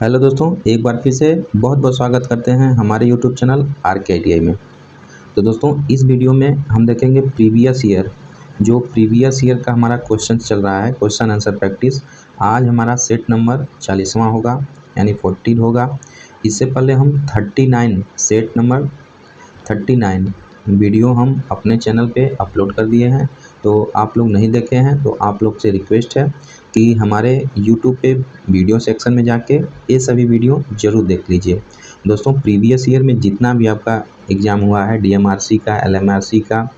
Hello दोस्तों, एक बार फिर से बहुत बहुत स्वागत करते हैं हमारे यूट्यूब चैनल RKITI में। तो दोस्तों, इस वीडियो में हम देखेंगे प्रीवियस ईयर का हमारा क्वेश्चन चल रहा है, क्वेश्चन आंसर प्रैक्टिस। आज हमारा सेट नंबर 40वां होगा, यानी 40 होगा। इससे पहले हम 39 सेट नंबर 39 वीडियो हम अपने चैनल पे अपलोड कर दिए हैं। तो आप लोग नहीं देखे हैं तो आप लोग से रिक्वेस्ट है कि हमारे YouTube पे वीडियो सेक्शन में जाके ये सभी वीडियो ज़रूर देख लीजिए। दोस्तों, प्रीवियस ईयर में जितना भी आपका एग्ज़ाम हुआ है, DMRC का, LMRC का,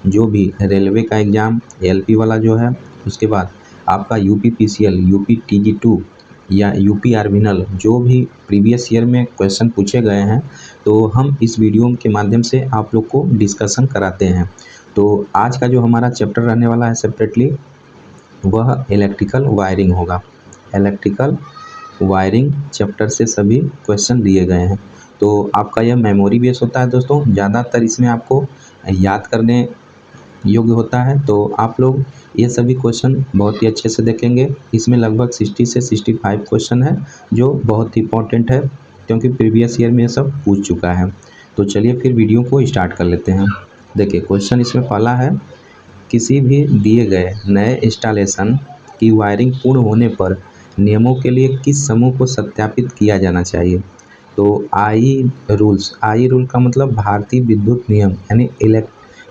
जो भी रेलवे का एग्ज़ाम, LP वाला जो है, उसके बाद आपका UP PCL, UP TG2 या UP आर्मिनल, जो भी प्रीवियस ईयर में क्वेश्चन पूछे गए हैं, तो हम इस वीडियो के माध्यम से आप लोग को डिस्कशन कराते हैं। तो आज का जो हमारा चैप्टर रहने वाला है सेपरेटली, वह इलेक्ट्रिकल वायरिंग होगा। इलेक्ट्रिकल वायरिंग चैप्टर से सभी क्वेश्चन दिए गए हैं। तो आपका यह मेमोरी बेस होता है दोस्तों, ज़्यादातर इसमें आपको याद करने योग्य होता है। तो आप लोग ये सभी क्वेश्चन बहुत ही अच्छे से देखेंगे। इसमें लगभग 60 से 65 क्वेश्चन है, जो बहुत ही इंपॉर्टेंट है, क्योंकि प्रीवियस ईयर में ये सब पूछ चुका है। तो चलिए फिर वीडियो को स्टार्ट कर लेते हैं। देखिए, क्वेश्चन इसमें पहला है, किसी भी दिए गए नए इंस्टॉलेशन की वायरिंग पूर्ण होने पर नियमों के लिए किस समूह को सत्यापित किया जाना चाहिए। तो आई रूल का मतलब भारतीय विद्युत नियम, यानी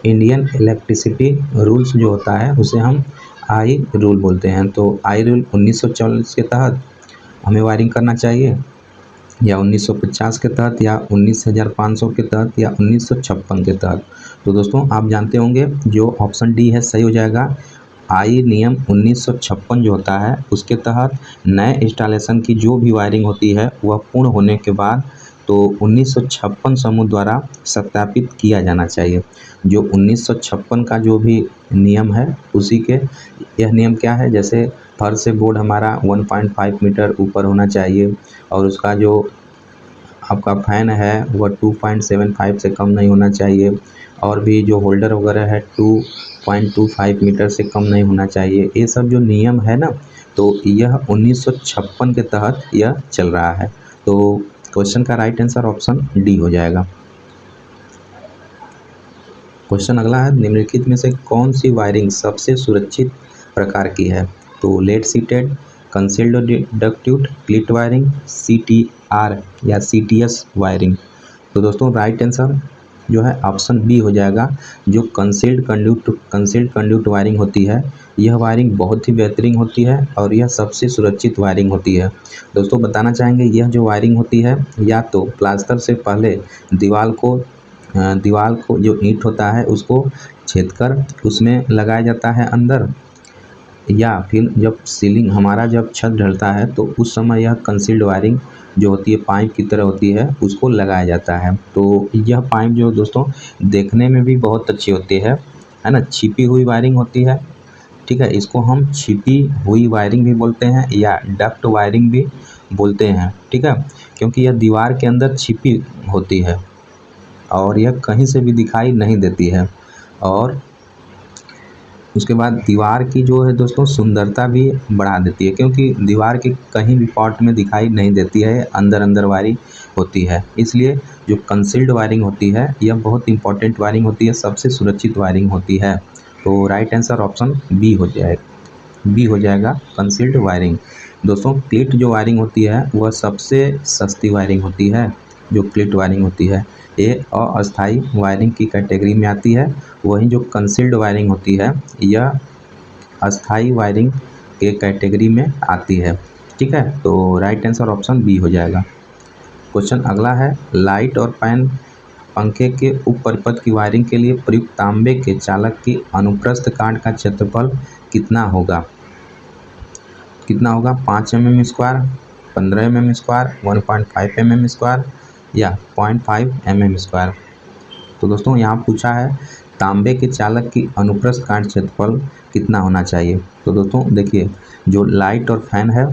इंडियन इलेक्ट्रिसिटी रूल्स जो होता है उसे हम आई रूल बोलते हैं। तो आई रूल 1940 के तहत हमें वायरिंग करना चाहिए, या 1950 के तहत, या 19,500 के तहत, या 1956 के तहत। तो दोस्तों, आप जानते होंगे जो ऑप्शन डी है सही हो जाएगा। आई नियम 1956 जो होता है, उसके तहत नए इंस्टॉलेशन की जो भी वायरिंग होती है वह पूर्ण होने के बाद तो 1956 समूह द्वारा सत्यापित किया जाना चाहिए। जो 1956 का जो भी नियम है उसी के, यह नियम क्या है, जैसे फर्श से बोर्ड हमारा 1.5 मीटर ऊपर होना चाहिए, और उसका जो आपका फ़ैन है वह 2.75 से कम नहीं होना चाहिए, और भी जो होल्डर वगैरह है 2.25 मीटर से कम नहीं होना चाहिए। ये सब जो नियम है ना, तो यह 1956 के तहत यह चल रहा है। तो क्वेश्चन का राइट आंसर ऑप्शन डी हो जाएगा। क्वेश्चन अगला है, निम्नलिखित में से कौन सी वायरिंग सबसे सुरक्षित प्रकार की है। तो लेड सीटेड, कंसील्ड डक्ट्यूट, क्लिट वायरिंग, CTR या CTS वायरिंग। तो दोस्तों, राइट आंसर जो है ऑप्शन बी हो जाएगा। जो कंसील्ड कंड्यूट वायरिंग होती है, यह वायरिंग बहुत ही बेहतरीन होती है और यह सबसे सुरक्षित वायरिंग होती है। दोस्तों, बताना चाहेंगे, यह जो वायरिंग होती है, या तो प्लास्टर से पहले दीवार को जो ईंट होता है उसको छेदकर उसमें लगाया जाता है अंदर, या फिर जब सीलिंग हमारा जब छत ढलता है तो उस समय यह कंसील्ड वायरिंग जो होती है पाइप की तरह होती है, उसको लगाया जाता है। तो यह पाइप जो दोस्तों देखने में भी बहुत अच्छी होती है ना, छिपी हुई वायरिंग होती है। ठीक है, इसको हम छिपी हुई वायरिंग भी बोलते हैं या डक्ट वायरिंग भी बोलते हैं। ठीक है, क्योंकि यह दीवार के अंदर छिपी होती है और यह कहीं से भी दिखाई नहीं देती है, और उसके बाद दीवार की जो है दोस्तों सुंदरता भी बढ़ा देती है, क्योंकि दीवार के कहीं भी पार्ट में दिखाई नहीं देती है, अंदर वायरिंग होती है। इसलिए जो कंसील्ड वायरिंग होती है यह बहुत इंपॉर्टेंट वायरिंग होती है, सबसे सुरक्षित वायरिंग होती है। तो राइट आंसर ऑप्शन बी हो जाएगा, कंसील्ड वायरिंग। दोस्तों, क्लिट जो वायरिंग होती है वह सबसे सस्ती वायरिंग होती है। जो क्लिट वायरिंग होती है ये अस्थायी वायरिंग की कैटेगरी में आती है, वहीं जो कंसील्ड वायरिंग होती है यह अस्थायी वायरिंग के कैटेगरी में आती है। ठीक है, तो राइट आंसर ऑप्शन बी हो जाएगा। क्वेश्चन अगला है, लाइट और फैन पंखे के उप परिपथ की वायरिंग के लिए प्रयुक्त तांबे के चालक की अनुप्रस्थ काट का क्षेत्रफल कितना होगा। 5 mm square, 15 mm square, 1.5 mm square, या 0.5 mm स्क्वायर। तो दोस्तों, यहाँ पूछा है तांबे के चालक की अनुप्रस्थ काट क्षेत्रफल कितना होना चाहिए। तो दोस्तों देखिए, जो लाइट और फैन है,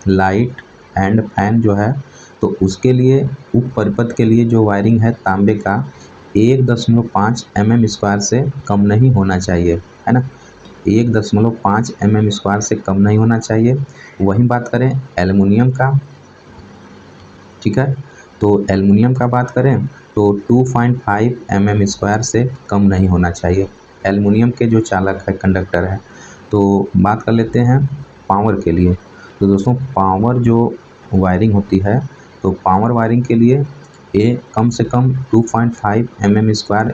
लाइट एंड फैन जो है, तो उसके लिए उप परिपथ के लिए जो वायरिंग है तांबे का 1.5 mm स्क्वायर से कम नहीं होना चाहिए, है ना। 1.5 mm स्क्वायर से कम नहीं होना चाहिए। वहीं बात करें एल्युमिनियम का, ठीक है। तो एल्युमिनियम का बात करें तो 2.5 mm² से कम नहीं होना चाहिए एल्युमिनियम के जो चालक है, कंडक्टर है। तो बात कर लेते हैं पावर के लिए। तो दोस्तों पावर जो वायरिंग होती है, तो पावर वायरिंग के लिए ये कम से कम 2.5 mm²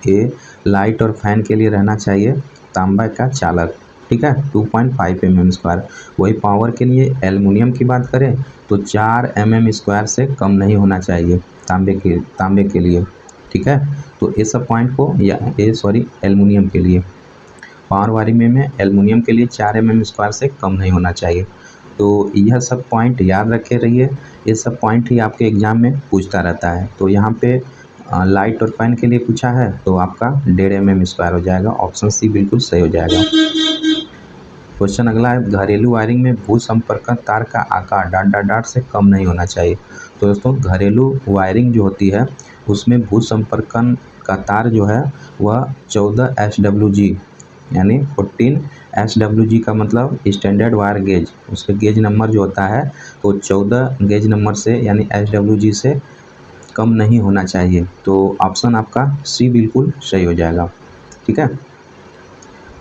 ये लाइट और फैन के लिए रहना चाहिए तांबा का चालक, ठीक है, 2.5 mm²। वही पावर के लिए एल्युमिनियम की बात करें तो 4 mm² से कम नहीं होना चाहिए तांबे के लिए, ठीक है। तो ये सब पॉइंट को एल्युमिनियम के लिए पावर वायरिंग में एल्युमिनियम के लिए 4 mm² से कम नहीं होना चाहिए। तो यह सब पॉइंट याद रखे रहिए, ये सब पॉइंट ही आपके एग्जाम में पूछता रहता है। तो यहाँ पे लाइट और फैन के लिए पूछा है तो आपका 1.5 mm² हो जाएगा, ऑप्शन सी बिल्कुल सही हो जाएगा। क्वेश्चन अगला है, घरेलू वायरिंग में भू संपर्क तार का आकार डॉट से कम नहीं होना चाहिए। तो दोस्तों घरेलू वायरिंग जो होती है उसमें भू संपर्क का तार जो है वह 14 SWG यानी 14 SWG का मतलब स्टैंडर्ड वायर गेज, उसका गेज नंबर जो होता है तो 14 गेज नंबर से यानी SWG से कम नहीं होना चाहिए। तो ऑप्शन आपका सी बिल्कुल सही हो जाएगा, ठीक है।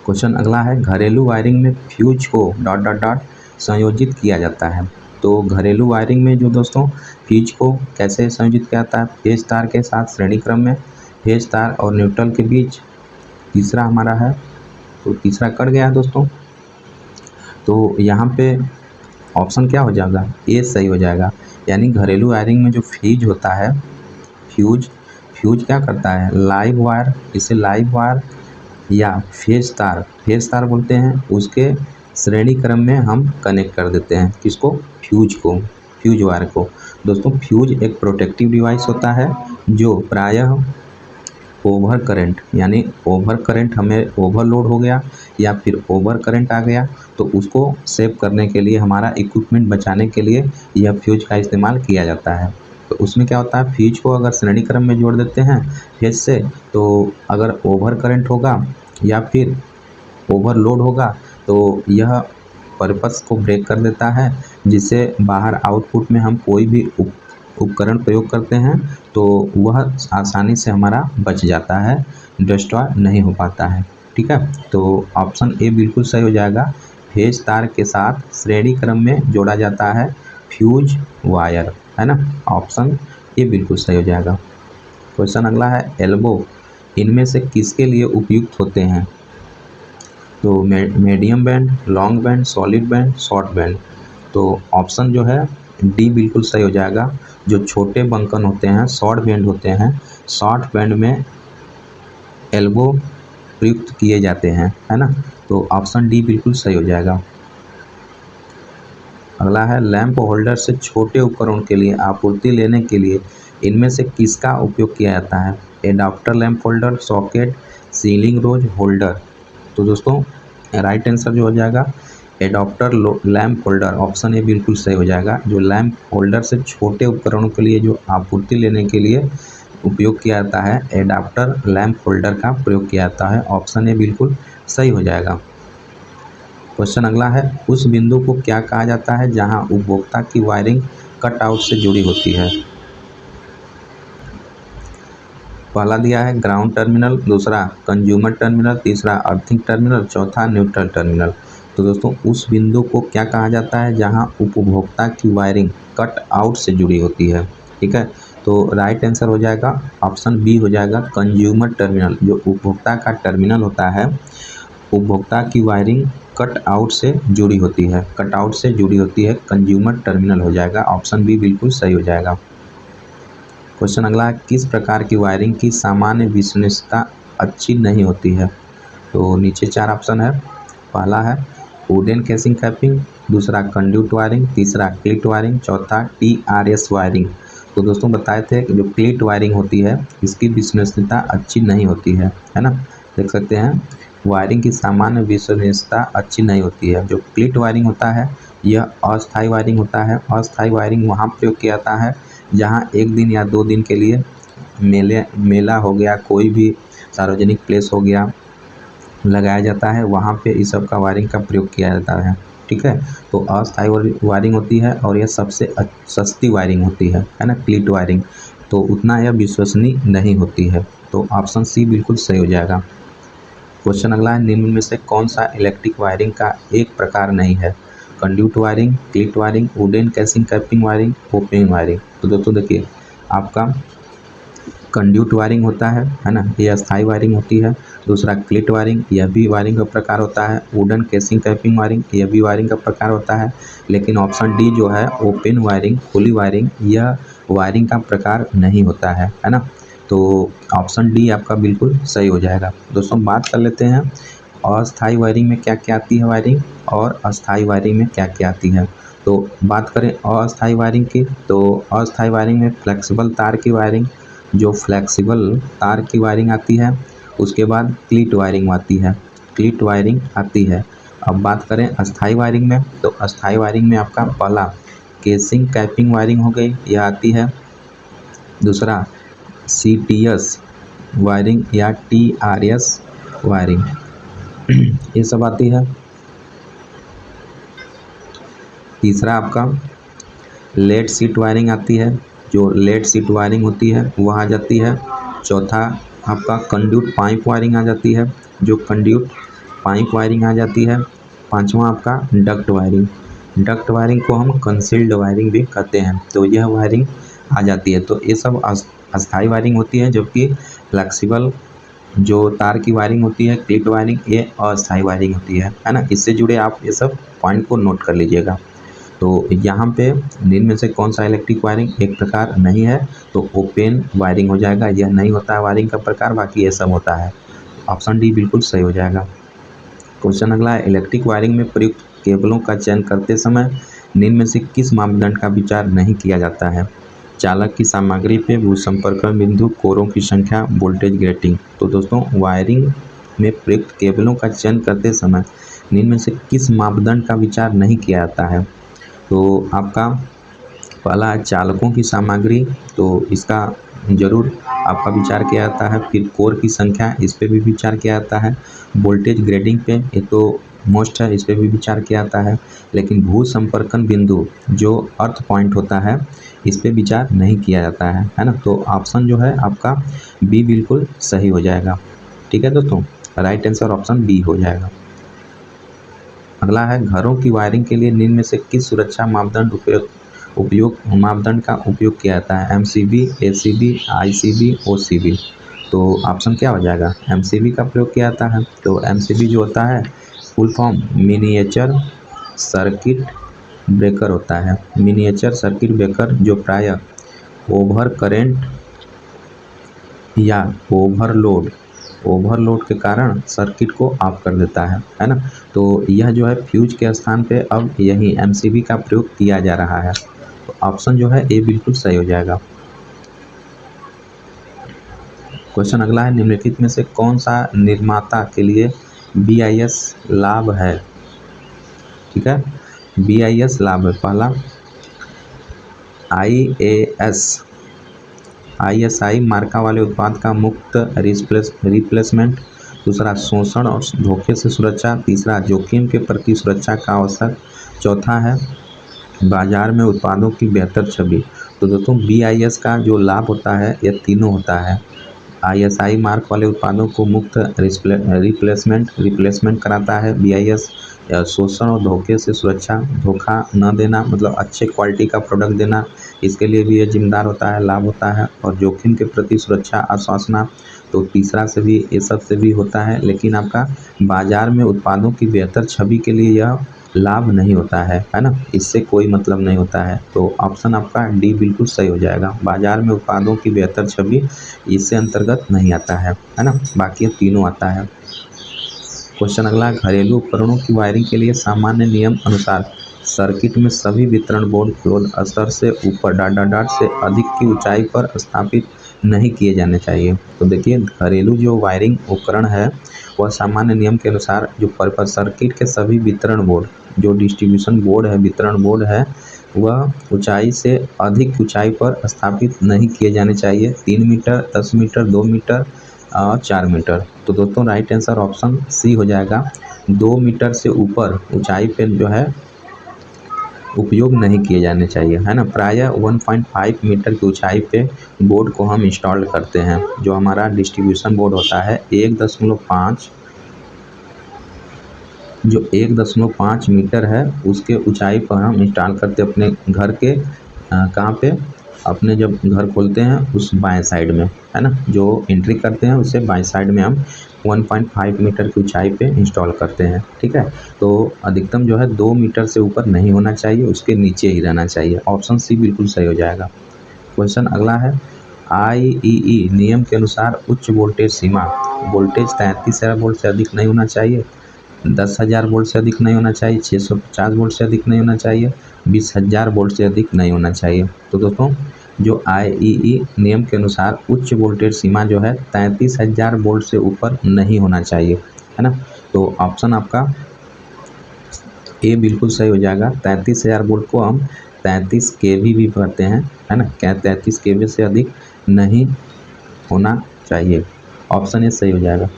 क्वेश्चन अगला है, घरेलू वायरिंग में फ्यूज को डॉट संयोजित किया जाता है। तो घरेलू वायरिंग में जो दोस्तों फ्यूज को कैसे संयोजित किया जाता है, फेज तार के साथ श्रेणी क्रम में, फेज तार और न्यूट्रल के बीच। तीसरा हमारा है, तो तीसरा कट गया है दोस्तों। तो यहाँ पे ऑप्शन क्या हो जाएगा, ए सही हो जाएगा। यानी घरेलू वायरिंग में जो फ्यूज होता है, फ्यूज क्या करता है, लाइव वायर, इसे लाइव वायर या फेज तार बोलते हैं, उसके श्रेणी क्रम में हम कनेक्ट कर देते हैं किसको, फ्यूज वायर को। दोस्तों फ्यूज एक प्रोटेक्टिव डिवाइस होता है जो प्रायः ओवर करंट यानी ओवर करंट हमें ओवरलोड हो गया या फिर ओवर करंट आ गया तो उसको सेव करने के लिए, हमारा इक्विपमेंट बचाने के लिए यह फ्यूज का इस्तेमाल किया जाता है। तो उसमें क्या होता है, फ्यूज को अगर श्रेणी क्रम में जोड़ देते हैं फेज से, तो अगर ओवर करंट होगा या फिर ओवरलोड होगा तो यह पर्पस को ब्रेक कर देता है, जिससे बाहर आउटपुट में हम कोई भी उपकरण प्रयोग करते हैं तो वह आसानी से हमारा बच जाता है, डिस्ट्रॉय नहीं हो पाता है, ठीक है। तो ऑप्शन ए बिल्कुल सही हो जाएगा, फेज तार के साथ श्रेणी क्रम में जोड़ा जाता है फ्यूज वायर, है ना, ऑप्शन ए बिल्कुल सही हो जाएगा। क्वेश्चन अगला है, एल्बो इनमें से किसके लिए उपयुक्त होते हैं। तो medium band, long band, solid band, short band. तो ऑप्शन जो है डी बिल्कुल सही हो जाएगा। जो छोटे बंकन होते हैं, शॉर्ट बैंड होते हैं, शॉर्ट बैंड में एल्बो प्रयुक्त किए जाते हैं, है ना। तो ऑप्शन डी बिल्कुल सही हो जाएगा। अगला है, लैंप होल्डर से छोटे उपकरणों के लिए आपूर्ति लेने के लिए इनमें से किसका उपयोग किया जाता है। Adapter lamp holder, socket, ceiling rose, holder. तो दोस्तों राइट आंसर जो हो जाएगा adapter lamp holder, option A बिल्कुल सही हो जाएगा। जो लैंप होल्डर से छोटे उपकरणों के लिए जो आपूर्ति लेने के लिए उपयोग किया जाता है, एडाप्टर लैंप होल्डर का प्रयोग किया जाता है, ऑप्शन ए बिल्कुल सही हो जाएगा। क्वेश्चन अगला है, उस बिंदु को क्या कहा जाता है जहां उपभोक्ता की वायरिंग कट आउट से जुड़ी होती है। पहला दिया है ग्राउंड टर्मिनल, दूसरा कंज्यूमर टर्मिनल, तीसरा अर्थिंग टर्मिनल, चौथा न्यूट्रल टर्मिनल। तो दोस्तों उस बिंदु को क्या कहा जाता है जहां उपभोक्ता की वायरिंग कट आउट से जुड़ी होती है, ठीक है। तो राइट आंसर हो जाएगा ऑप्शन बी हो जाएगा, कंज्यूमर टर्मिनल। जो उपभोक्ता का टर्मिनल होता है, उपभोक्ता की वायरिंग कट आउट से जुड़ी होती है, कंज्यूमर टर्मिनल हो जाएगा, ऑप्शन बी बिल्कुल सही हो जाएगा। क्वेश्चन अगला है, किस प्रकार की वायरिंग की सामान्य विश्वसनीयता अच्छी नहीं होती है। तो नीचे 4 ऑप्शन है। पहला है वुडन केसिंग कैपिंग, दूसरा कंड्यूट वायरिंग, तीसरा क्लिट वायरिंग, चौथा TRS वायरिंग। तो दोस्तों बताए थे कि जो क्लिट वायरिंग होती है इसकी विश्वसनीयता अच्छी नहीं होती है ना। देख सकते हैं वायरिंग की सामान्य विश्वसनीयता अच्छी नहीं होती है। जो क्लिट वायरिंग होता है यह अस्थायी वायरिंग होता है। अस्थायी वायरिंग वहाँ प्रयोग किया जाता है जहाँ 1 दिन या 2 दिन के लिए मेला हो गया, कोई भी सार्वजनिक प्लेस हो गया, लगाया जाता है, वहाँ पे इस सब का वायरिंग का प्रयोग किया जाता है, ठीक है। तो अस्थायी वायरिंग होती है और यह सबसे सस्ती वायरिंग होती है ना, क्लीट वायरिंग। तो उतना यह विश्वसनीय नहीं होती है। तो ऑप्शन सी बिल्कुल सही हो जाएगा। क्वेश्चन अगला है, निम्न में से कौन सा इलेक्ट्रिक वायरिंग का एक प्रकार नहीं है? Conduit wiring, cleat wiring, wooden casing capping wiring, open wiring. तो दोस्तों देखिए, आपका कंड्यूट वायरिंग होता है ना, ये अस्थायी वायरिंग होती है। दूसरा क्लिट वायरिंग, यह भी वायरिंग का प्रकार होता है। वुडन केसिंग कैपिंग वायरिंग, यह भी वायरिंग का प्रकार होता है। लेकिन ऑप्शन डी जो है ओपन वायरिंग, खुली वायरिंग, यह वायरिंग का प्रकार नहीं होता है ना। तो ऑप्शन डी आपका बिल्कुल सही हो जाएगा। दोस्तों बात कर लेते हैं अस्थायी वायरिंग में क्या क्या आती है वायरिंग, और अस्थायी वायरिंग में क्या क्या आती है। तो बात करें अस्थायी वायरिंग की, तो अस्थायी वायरिंग में फ्लेक्सिबल तार की वायरिंग, जो फ्लेक्सिबल तार की वायरिंग आती है। उसके बाद क्लीट वायरिंग आती है, क्लीट वायरिंग आती है। अब बात करें अस्थायी वायरिंग में, तो अस्थायी वायरिंग में आपका पहला केसिंग कैपिंग वायरिंग हो गई, यह आती है। दूसरा CTS वायरिंग या TRS वायरिंग, ये सब आती है। तीसरा आपका लेड सीट वायरिंग आती है, जो लेड सीट वायरिंग होती है वह आ जाती है। चौथा आपका कंड्यूट पाइप वायरिंग आ जाती है, जो कंड्यूट पाइप वायरिंग आ जाती है। पांचवा आपका डक्ट वायरिंग, डक्ट वायरिंग को हम कंसील्ड वायरिंग भी कहते हैं, तो यह वायरिंग आ जाती है। तो ये सब अस्थायी वायरिंग होती है, जबकि फ्लेक्सिबल जो तार की वायरिंग होती है, क्लिप वायरिंग, ये अस्थायी वायरिंग होती है ना। इससे जुड़े आप ये सब पॉइंट को नोट कर लीजिएगा। तो यहाँ पे निम्न में से कौन सा इलेक्ट्रिक वायरिंग एक प्रकार नहीं है? तो ओपन वायरिंग हो जाएगा, यह नहीं होता है वायरिंग का प्रकार, बाकी ये सब होता है। ऑप्शन डी बिल्कुल सही हो जाएगा। क्वेश्चन अगला है, इलेक्ट्रिक वायरिंग में प्रयुक्त केबलों का चयन करते समय निम्न में से किस मापदंड का विचार नहीं किया जाता है? चालक की सामग्री पे, भूसंपर्क बिंदु, कोरों की संख्या, वोल्टेज ग्रेटिंग। तो दोस्तों वायरिंग में प्रयुक्त केबलों का चयन करते समय निम्न में से किस मापदंड का विचार नहीं किया जाता है? तो आपका पहला है चालकों की सामग्री, तो इसका जरूर आपका विचार किया जाता है। फिर कोर की संख्या, इस पर भी विचार किया जाता है। वोल्टेज ग्रेडिंग पे, ये तो मोस्ट है, इस पर भी विचार किया जाता है। लेकिन भू संपर्कन बिंदु जो अर्थ पॉइंट होता है, इस पर विचार नहीं किया जाता है ना। तो ऑप्शन जो है आपका बी बिल्कुल सही हो जाएगा। ठीक है दोस्तों, राइट आंसर ऑप्शन बी हो जाएगा। अगला है, घरों की वायरिंग के लिए निम्न में से किस सुरक्षा मापदंड का उपयोग किया जाता है? MCB, ACB, ICB, OCB। तो ऑप्शन क्या हो जाएगा? MCB का प्रयोग किया जाता है। तो MCB जो होता है full form miniature circuit breaker होता है। मिनिएचर सर्किट ब्रेकर जो प्रायः ओवर करेंट या ओवरलोड के कारण सर्किट को ऑफ कर देता है ना। तो यह जो है फ्यूज के स्थान पे अब यही MCB का प्रयोग किया जा रहा है। तो ऑप्शन जो है ए बिल्कुल सही हो जाएगा। क्वेश्चन अगला है, निम्नलिखित में से कौन सा निर्माता के लिए BIS लाभ है? ठीक है, BIS लाभ है। पहला ISI मार्का वाले उत्पाद का मुक्त रिप्लेसमेंट। दूसरा शोषण और धोखे से सुरक्षा। तीसरा जोखिम के प्रति सुरक्षा का अवसर। चौथा है बाजार में उत्पादों की बेहतर छवि। तो दोस्तों BIS का जो लाभ होता है यह तीनों होता है। ISI मार्क वाले उत्पादों को मुक्त रिप्लेसमेंट कराता है BIS। शोषण और धोखे से सुरक्षा, धोखा न देना मतलब अच्छे क्वालिटी का प्रोडक्ट देना, इसके लिए भी ये जिम्मेदार होता है, लाभ होता है। और जोखिम के प्रति सुरक्षा आश्वासना, तो तीसरा से भी ये सब से भी होता है। लेकिन आपका बाजार में उत्पादों की बेहतर छवि के लिए यह लाभ नहीं होता है ना, इससे कोई मतलब नहीं होता है। तो ऑप्शन आपका डी बिल्कुल सही हो जाएगा। बाजार में उत्पादों की बेहतर छवि इससे अंतर्गत नहीं आता है ना, बाकी तीनों आता है। क्वेश्चन अगला, घरेलू उपकरणों की वायरिंग के लिए सामान्य नियम अनुसार सर्किट में सभी वितरण बोर्ड फ्लोर स्तर से ऊपर डॉट से अधिक की ऊंचाई पर स्थापित नहीं किए जाने चाहिए। तो देखिए घरेलू जो वायरिंग उपकरण है वह सामान्य नियम के अनुसार जो पर्पस सर्किट के सभी वितरण बोर्ड, जो डिस्ट्रीब्यूशन बोर्ड है, वितरण बोर्ड है, वह ऊंचाई से अधिक ऊंचाई पर स्थापित नहीं किए जाने चाहिए। 3 मीटर, 10 मीटर, 2 मीटर, और 4 मीटर। तो दोस्तों राइट आंसर ऑप्शन सी हो जाएगा। 2 मीटर से ऊपर ऊंचाई पे जो है उपयोग नहीं किए जाने चाहिए, है ना। प्रायः 1.5 मीटर की ऊंचाई पे बोर्ड को हम इंस्टॉल करते हैं। जो हमारा डिस्ट्रीब्यूशन बोर्ड होता है 1.5 जो 1.5 मीटर है उसके ऊंचाई पर हम इंस्टॉल करते अपने घर के कहाँ पे, अपने जब घर खोलते हैं उस बाएं साइड में, है ना। जो एंट्री करते हैं उससे बाएं साइड में हम 1.5 मीटर की ऊंचाई पे इंस्टॉल करते हैं, ठीक है। तो अधिकतम जो है 2 मीटर से ऊपर नहीं होना चाहिए, उसके नीचे ही रहना चाहिए। ऑप्शन सी बिल्कुल सही हो जाएगा। क्वेश्चन अगला है, IEE नियम के अनुसार उच्च वोल्टेज सीमा वोल्टेज 33,000 वोल्ट से अधिक नहीं होना चाहिए, 10,000 वोल्ट से अधिक नहीं होना चाहिए, 650 वोल्ट से अधिक नहीं होना चाहिए, 20,000 वोल्ट से अधिक नहीं होना चाहिए। तो दोस्तों जो IEE नियम के अनुसार उच्च वोल्टेज सीमा जो है 33,000 वोल्ट से ऊपर नहीं होना चाहिए, है ना। तो ऑप्शन आपका ए बिल्कुल सही हो जाएगा। 33,000 वोल्ट को हम 33 kV भी कहते हैं, है ना। क्या 33 kV से अधिक नहीं होना चाहिए। ऑप्शन ए सही हो जाएगा।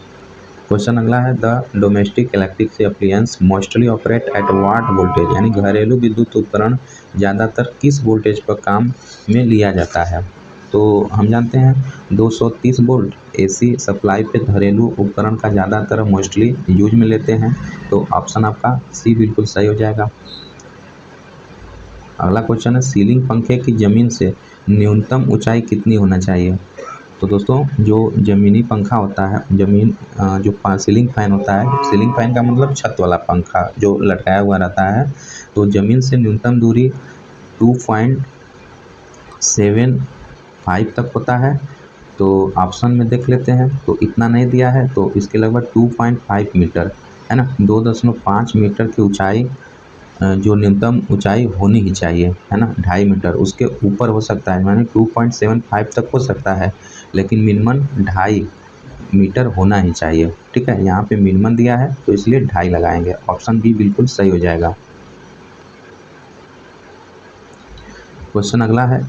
क्वेश्चन अगला है, the domestic electric appliance mostly operate at watt voltage, यानी घरेलू विद्युत उपकरण ज़्यादातर किस वोल्टेज पर काम में लिया जाता है। तो हम जानते हैं 230 वोल्ट AC सप्लाई पे घरेलू उपकरण का ज़्यादातर मोस्टली यूज में लेते हैं। तो ऑप्शन आपका सी बिल्कुल सही हो जाएगा। अगला क्वेश्चन है, सीलिंग पंखे की ज़मीन से न्यूनतम ऊंचाई कितनी होना चाहिए। तो दोस्तों जो ज़मीनी पंखा होता है, जो सीलिंग फैन होता है, सीलिंग फैन का मतलब छत वाला पंखा जो लटकाया हुआ रहता है, तो ज़मीन से न्यूनतम दूरी 2.75 तक होता है। तो ऑप्शन में देख लेते हैं, तो इतना नहीं दिया है, तो इसके लगभग 2.5 मीटर, है ना। 2.5 मीटर की ऊंचाई जो न्यूनतम ऊंचाई होनी ही चाहिए, है ना, 2.5 मीटर। उसके ऊपर हो सकता है, माने 2.75 तक हो सकता है, लेकिन मिनिमम 2.5 मीटर होना ही चाहिए, ठीक है। यहाँ पे मिनिमम दिया है तो इसलिए 2.5 लगाएंगे। ऑप्शन बी बिल्कुल सही हो जाएगा। क्वेश्चन अगला है,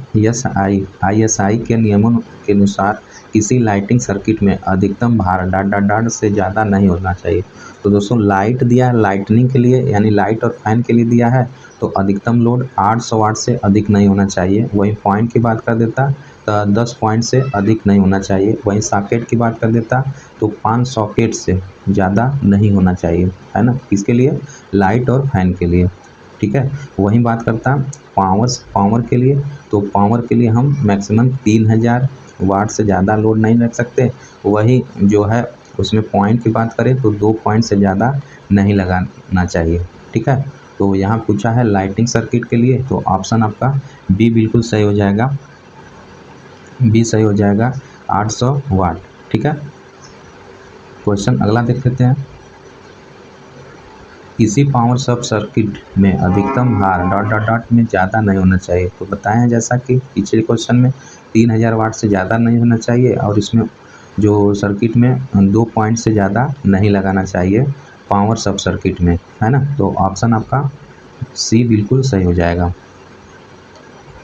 ISI के नियमों के अनुसार किसी लाइटिंग सर्किट में अधिकतम भार डॉट से ज़्यादा नहीं होना चाहिए। तो दोस्तों लाइट दिया है, लाइटनिंग के लिए यानी लाइट और फैन के लिए दिया है, तो अधिकतम लोड 800 वाट से अधिक नहीं होना चाहिए। वहीं पॉइंट की बात कर देता तो 10 पॉइंट से अधिक नहीं होना चाहिए। वहीं सॉकेट की बात कर देता तो 5 सॉकेट से ज़्यादा नहीं होना चाहिए, है ना। किसके लिए, लाइट और फैन के लिए, ठीक है। वहीं बात करता पावर के लिए, तो पावर के लिए हम मैक्सिमम 3000 वाट से ज़्यादा लोड नहीं रख सकते। वही जो है उसमें पॉइंट की बात करें तो 2 पॉइंट से ज़्यादा नहीं लगाना चाहिए, ठीक है। तो यहाँ पूछा है लाइटिंग सर्किट के लिए, तो ऑप्शन आपका बी बिल्कुल सही हो जाएगा। बी सही हो जाएगा, 800 वाट, ठीक है। क्वेश्चन अगला देख लेते हैं, किसी पावर सब सर्किट में अधिकतम भार डॉट में ज़्यादा नहीं होना चाहिए। तो बताएं जैसा कि पिछले क्वेश्चन में 3000 वाट से ज़्यादा नहीं होना चाहिए, और इसमें जो सर्किट में 2 पॉइंट से ज़्यादा नहीं लगाना चाहिए पावर सब सर्किट में, है ना। तो ऑप्शन आपका सी बिल्कुल सही हो जाएगा।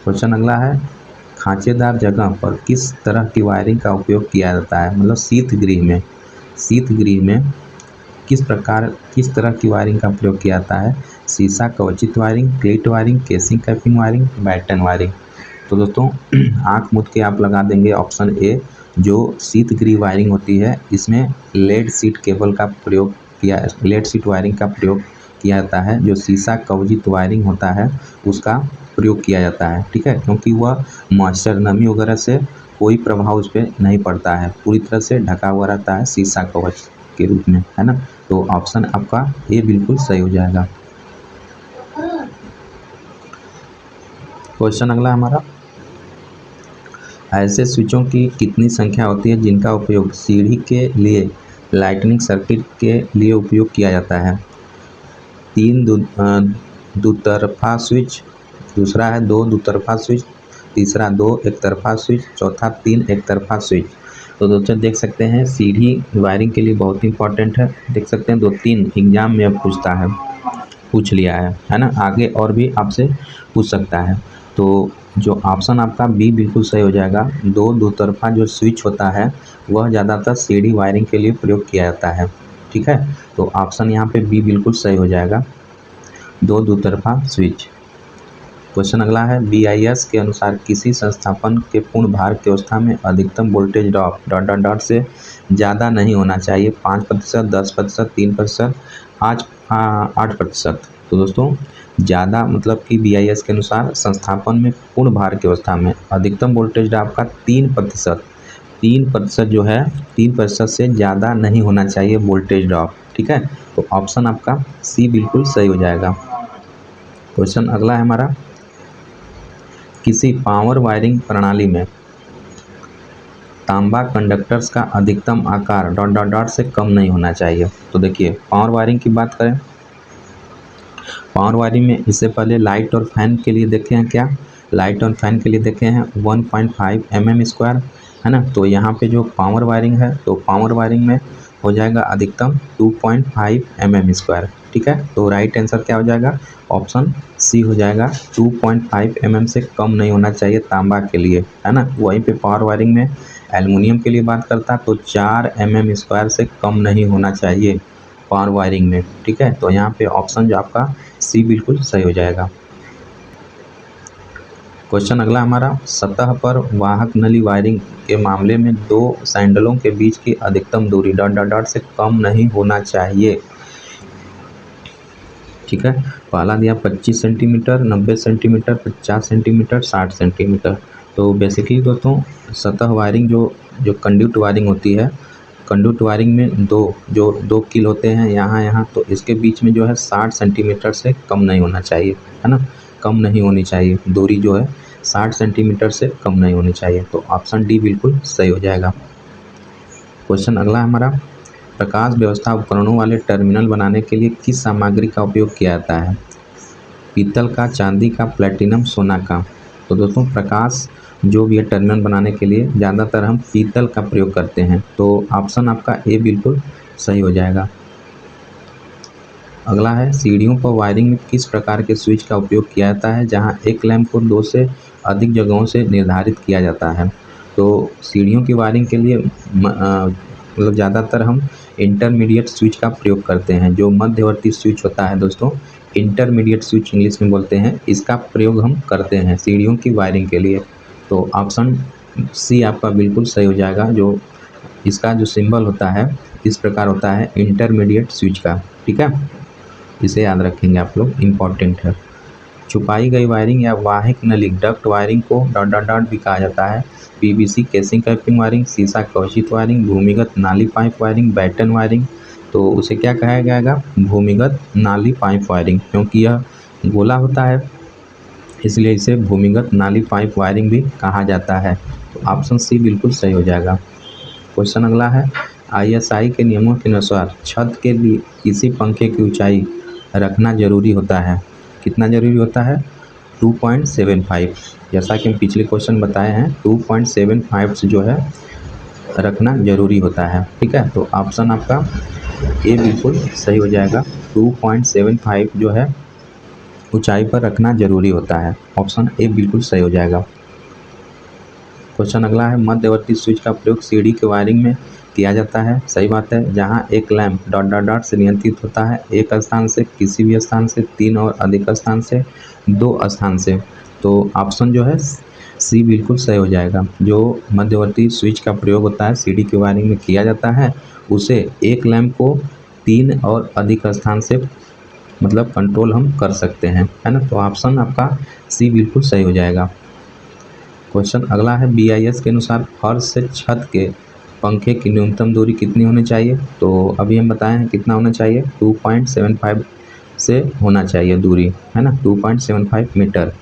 क्वेश्चन अगला है, खांचेदार जगह पर किस तरह की वायरिंग का उपयोग किया जाता है, मतलब शीतगृह में किस तरह की वायरिंग का प्रयोग किया जाता है। शीशा कवचित wiring, cleat wiring, casing capping wiring, batten wiring. तो दोस्तों आंख मूंद के आप लगा देंगे ऑप्शन ए। जो शीतगृह वायरिंग होती है इसमें लेड शीट वायरिंग का प्रयोग किया जाता है। जो शीशा कवचित वायरिंग होता है उसका प्रयोग किया जाता है, ठीक है, क्योंकि वह मॉइस्चर नमी वगैरह से कोई प्रभाव उस पर नहीं पड़ता है, पूरी तरह से ढका हुआ रहता है शीशा कवच के रूप में, है ना। तो ऑप्शन आपका ए बिल्कुल सही हो जाएगा। क्वेश्चन अगला हमारा, ऐसे स्विचों की कितनी संख्या होती है जिनका उपयोग सीढ़ी के लिए लाइटनिंग सर्किट के लिए उपयोग किया जाता है। 3 दुतरफा स्विच, दूसरा है 2 दुतरफा स्विच, तीसरा 2 एक तरफा स्विच, चौथा 3 एक तरफा स्विच। तो दोस्तों देख सकते हैं सीढ़ी वायरिंग के लिए बहुत इंपॉर्टेंट है। देख सकते हैं 2-3 एग्जाम में अब पूछ लिया है ना। आगे और भी आपसे पूछ सकता है। तो जो ऑप्शन आपका बी बिल्कुल सही हो जाएगा। दो तरफा जो स्विच होता है वह ज़्यादातर सीडी वायरिंग के लिए प्रयोग किया जाता है। ठीक है, तो ऑप्शन यहाँ पे बी बिल्कुल सही हो जाएगा, दो तरफा स्विच। क्वेश्चन अगला है, BIS के अनुसार किसी संस्थापन के पूर्ण भार की अवस्था में अधिकतम voltage drop dot dot dot से ज़्यादा नहीं होना चाहिए, 5%, 10%, 3%, 8%। तो दोस्तों ज़्यादा मतलब कि BIS के अनुसार संस्थापन में पूर्ण भार की अवस्था में अधिकतम वोल्टेज ड्रॉप का 3% जो है 3% से ज़्यादा नहीं होना चाहिए वोल्टेज ड्रॉप। ठीक है, तो ऑप्शन आपका सी बिल्कुल सही हो जाएगा। क्वेश्चन अगला है हमारा, किसी पावर वायरिंग प्रणाली में तांबा कंडक्टर्स का अधिकतम आकार डॉट डॉट डॉट से कम नहीं होना चाहिए। तो देखिए पावर वायरिंग की बात करें, पावर वायरिंग में इससे पहले लाइट और फैन के लिए देखे हैं क्या, लाइट और फैन के लिए देखे हैं 1.5 mm², है ना। तो यहाँ पे जो पावर वायरिंग है तो पावर वायरिंग में हो जाएगा अधिकतम 2.5 mm²। ठीक है, तो राइट आंसर क्या हो जाएगा, ऑप्शन सी हो जाएगा, 2.5 mm से कम नहीं होना चाहिए तांबा के लिए, है ना। वहीं पे पावर वायरिंग में एल्युमिनियम के लिए बात करता तो 4 mm² से कम नहीं होना चाहिए पावर वायरिंग में। ठीक है, तो यहाँ पे ऑप्शन जो आपका सी बिल्कुल सही हो जाएगा। क्वेश्चन अगला हमारा, सतह पर वाहक नली वायरिंग के मामले में दो सैंडलों के बीच की अधिकतम दूरी डॉट डॉट डॉट से कम नहीं होना चाहिए। ठीक है, पहला दिया 25 सेंटीमीटर, 90 सेंटीमीटर, 50 सेंटीमीटर, 60 सेंटीमीटर। तो बेसिकली दोस्तों सतह वायरिंग जो कंड्यूट वायरिंग होती है, कंड्यूट वायरिंग में दो कील होते हैं यहाँ, तो इसके बीच में जो है 60 सेंटीमीटर से कम नहीं होना चाहिए, है ना, कम नहीं होनी चाहिए दूरी जो है 60 सेंटीमीटर से कम नहीं होनी चाहिए। तो ऑप्शन डी बिल्कुल सही हो जाएगा। क्वेश्चन अगला हमारा, प्रकाश व्यवस्था उपकरणों वाले टर्मिनल बनाने के लिए किस सामग्री का उपयोग किया जाता है, पीतल का, चांदी का, प्लेटिनम, सोना का। तो दोस्तों प्रकाश जो भी है टर्मिनल बनाने के लिए ज़्यादातर हम पीतल का प्रयोग करते हैं, तो ऑप्शन आपका ए बिल्कुल सही हो जाएगा। अगला है, सीढ़ियों पर वायरिंग में किस प्रकार के स्विच का उपयोग किया जाता है जहां एक लैंप को 2 से अधिक जगहों से निर्धारित किया जाता है। तो सीढ़ियों की वायरिंग के लिए मतलब ज़्यादातर हम इंटरमीडिएट स्विच का प्रयोग करते हैं। जो मध्यवर्ती स्विच होता है दोस्तों, इंटरमीडिएट स्विच इंग्लिश में बोलते हैं, इसका प्रयोग हम करते हैं सीढ़ियों की वायरिंग के लिए। तो ऑप्शन सी आपका बिल्कुल सही हो जाएगा। जो इसका जो सिंबल होता है इस प्रकार होता है इंटरमीडिएट स्विच का। ठीक है, इसे याद रखेंगे आप लोग, इम्पॉर्टेंट है। छुपाई गई वायरिंग या वाहिक नली duct wiring co dot dot dot भी कहा जाता है। PVC केसिंग कैपिंग वायरिंग, सीसा कवचित वायरिंग, भूमिगत नाली पाइप वायरिंग, बैटन वायरिंग। तो उसे क्या कहा जाएगा, भूमिगत नाली पाइप वायरिंग, क्योंकि यह गोला होता है इसलिए इसे भूमिगत नाली पाइप वायरिंग भी कहा जाता है। तो ऑप्शन सी बिल्कुल सही हो जाएगा। क्वेश्चन अगला है, ISI के नियमों के अनुसार छत के लिए किसी पंखे की ऊंचाई रखना जरूरी होता है, कितना जरूरी होता है, 2.75। जैसा कि हम पिछले क्वेश्चन बताए हैं 2.75 से जो है रखना जरूरी होता है। ठीक है, तो ऑप्शन आपका ए बिल्कुल सही हो जाएगा, 2.75 जो है ऊंचाई पर रखना जरूरी होता है। ऑप्शन ए बिल्कुल सही हो जाएगा। क्वेश्चन अगला है, मध्यवर्ती स्विच का प्रयोग सीढ़ी के वायरिंग में किया जाता है, सही बात है, जहां एक लैंप डॉट डॉट डॉट से नियंत्रित होता है, एक स्थान से, किसी भी स्थान से, 3 और अधिक स्थान से, 2 स्थान से। तो ऑप्शन जो है सी बिल्कुल सही हो जाएगा। जो मध्यवर्ती स्विच का प्रयोग होता है सीढ़ी की वायरिंग में किया जाता है, उसे एक लैंप को 3 और अधिक स्थान से मतलब कंट्रोल हम कर सकते हैं, है ना। तो ऑप्शन आपका सी बिल्कुल सही हो जाएगा। क्वेश्चन अगला है, BIS के अनुसार फर्श से छत के पंखे की न्यूनतम दूरी कितनी होनी चाहिए। तो अभी हम बताए हैं कितना होना चाहिए, 2.75 से होना चाहिए दूरी, है ना, 2.75 मीटर।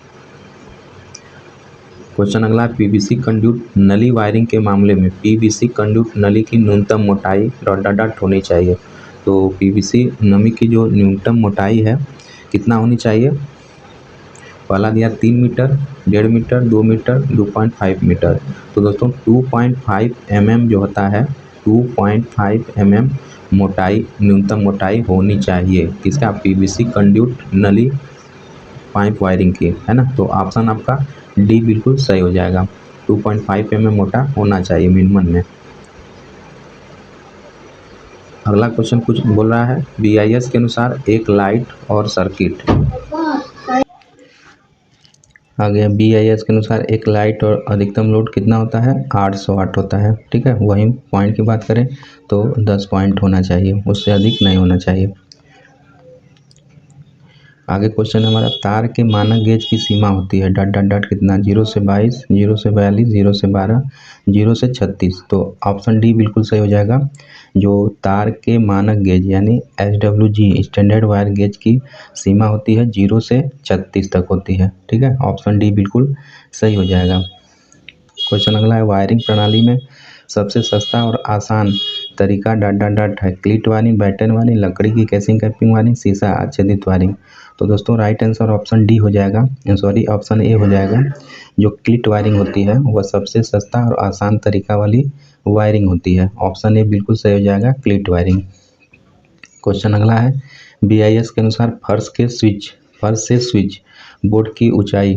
क्वेश्चन अगला है, PVC कंड्यूट नली वायरिंग के मामले में PVC कंड्यूट नली की न्यूनतम मोटाई डॉट डॉट डॉट होनी चाहिए। तो PVC नली की जो न्यूनतम मोटाई है कितना होनी चाहिए, पहला दिया 3 मीटर, 1.5 मीटर, 2 मीटर, 2.5 मीटर। तो दोस्तों 2.5 mm जो होता है 2.5 mm मोटाई, न्यूनतम मोटाई होनी चाहिए किसका, PVC कंड्यूट नली पाइप वायरिंग की, है ना। तो ऑप्शन आपका डी बिल्कुल सही हो जाएगा। 2.5 mm मोटा होना चाहिए मिनिमम में। अगला क्वेश्चन कुछ बोल रहा है, BIS के अनुसार एक लाइट और सर्किट, आगे BIS के अनुसार एक लाइट और अधिकतम लोड कितना होता है, 800 वाट होता है। ठीक है, वहीं पॉइंट की बात करें तो 10 पॉइंट होना चाहिए, उससे अधिक नहीं होना चाहिए। आगे क्वेश्चन हमारा, तार के मानक गेज की सीमा होती है डॉट डॉट डॉट कितना, 0 से 22, 0 से 42, 0 से 12, 0 से 36। तो ऑप्शन डी बिल्कुल सही हो जाएगा। जो तार के मानक गेज यानी SWG स्टैंडर्ड वायर गेज की सीमा होती है 0 से 36 तक होती है। ठीक है, ऑप्शन डी बिल्कुल सही हो जाएगा। क्वेश्चन अगला है, वायरिंग प्रणाली में सबसे सस्ता और आसान तरीका डॉट डॉट डॉट है, क्लिट वायरिंग, बैटन वायरिंग, लकड़ी की कैसिंग कैपिंग वायरिंग, शीशा आच्छादित वायरिंग। तो दोस्तों राइट आंसर ऑप्शन डी हो जाएगा, सॉरी ऑप्शन ए हो जाएगा। जो क्लिट वायरिंग होती है वह सबसे सस्ता और आसान तरीका वाली वायरिंग होती है। ऑप्शन ए बिल्कुल सही हो जाएगा, क्लिट वायरिंग। क्वेश्चन अगला है, BIS के अनुसार फर्श से स्विच बोर्ड की ऊंचाई